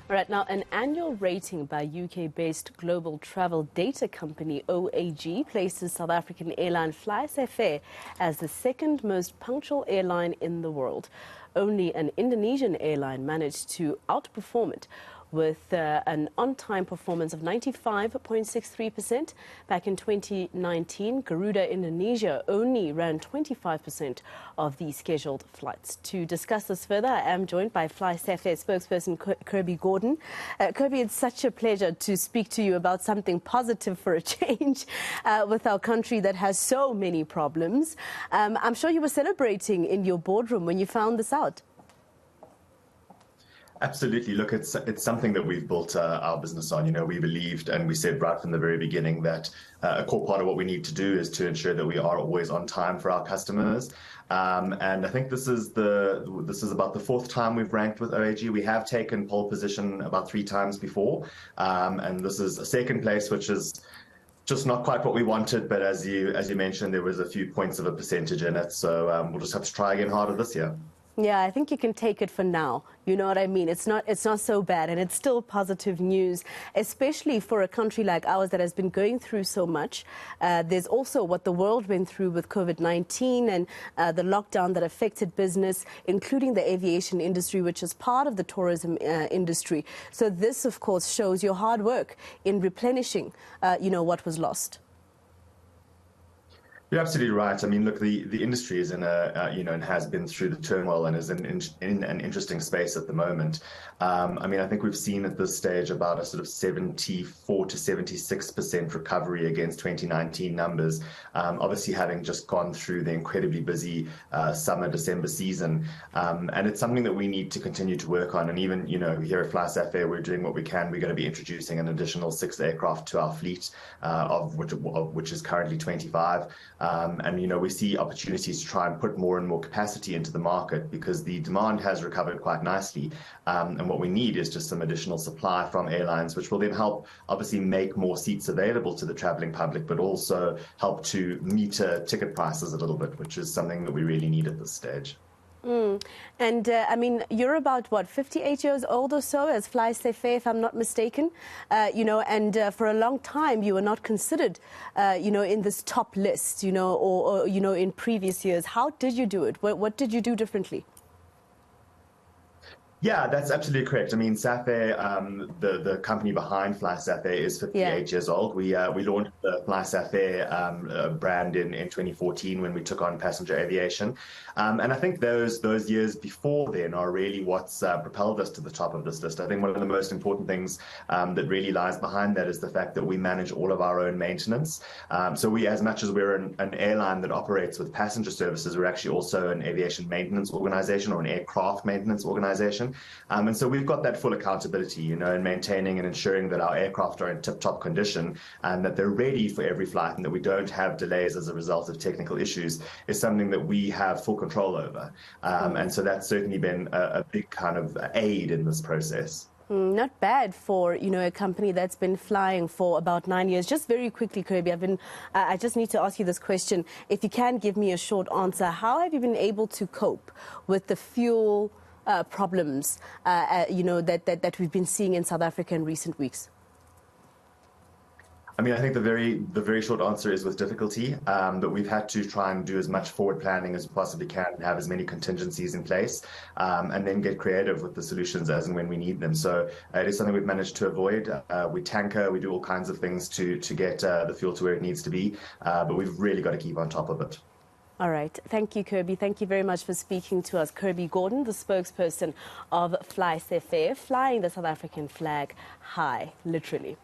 All right, now an annual rating by UK-based global travel data company OAG places South African airline FlySafair as the second most punctual airline in the world. Only an Indonesian airline managed to outperform it with an on-time performance of 95.63%. Back in 2019, Garuda Indonesia only ran 25% of the scheduled flights. To discuss this further, I am joined by FlySafair spokesperson Kirby Gordon. Kirby, it's such a pleasure to speak to you about something positive for a change with our country that has so many problems. I'm sure you were celebrating in your boardroom when you found this out. Absolutely. Look, it's something that we've built our business on. We believed and we said right from the very beginning that a core part of what we need to do is to ensure that we are always on time for our customers. And I think this is about the fourth time we've ranked with OAG. We have taken pole position about 3 times before, and this is a second place, which is just not quite what we wanted. But as you mentioned, there was a few points of a percentage in it, so we'll just have to try again harder this year. Yeah, I think you can take it for now. You know what I mean? It's not so bad, and it's still positive news, especially for a country like ours that has been going through so much. There's also what the world went through with COVID-19 and the lockdown that affected business, including the aviation industry, which is part of the tourism industry. So this, of course, shows your hard work in replenishing, what was lost. You're absolutely right. I mean, look, the industry is in and has been through the turmoil and is in an interesting space at the moment. I think we've seen at this stage about a sort of 74 to 76% recovery against 2019 numbers. Obviously, having just gone through the incredibly busy summer, December season, and it's something that we need to continue to work on. And even here at FlySafair, we're doing what we can. We're going to be introducing an additional 6 aircraft to our fleet, of which is currently 25. We see opportunities to try and put more and more capacity into the market because the demand has recovered quite nicely. And what we need is just some additional supply from airlines, which will then help obviously make more seats available to the traveling public, but also help to meter ticket prices a little bit, which is something that we really need at this stage. And you're about, 58 years old or so as FlySafair, if I'm not mistaken, and for a long time you were not considered, in this top list, or in previous years. How did you do it? What did you do differently? Yeah, that's absolutely correct. I mean, Safair, the company behind FlySafair, is 58 years old. We launched the FlySafair brand in 2014 when we took on passenger aviation. And I think those years before then are really what's propelled us to the top of this list. I think one of the most important things that really lies behind that is the fact that we manage all of our own maintenance. So we, as much as we're an airline that operates with passenger services, we're actually also an aviation maintenance organization or an aircraft maintenance organization. And so we've got that full accountability, in maintaining and ensuring that our aircraft are in tip-top condition and that they're ready for every flight and that we don't have delays as a result of technical issues is something that we have full control over. And so that's certainly been a big kind of aid in this process. Not bad for, a company that's been flying for about 9 years. Just very quickly, Kirby, I just need to ask you this question. If you can give me a short answer, how have you been able to cope with the fuel problems, that we've been seeing in South Africa in recent weeks? I mean, I think the very short answer is with difficulty, but we've had to try and do as much forward planning as we possibly can and have as many contingencies in place, and then get creative with the solutions as and when we need them. So it is something we've managed to avoid. We tanker, we do all kinds of things to get the fuel to where it needs to be, but we've really got to keep on top of it. All right. Thank you, Kirby. Thank you very much for speaking to us. Kirby Gordon, the spokesperson of FlySafair, flying the South African flag high, literally.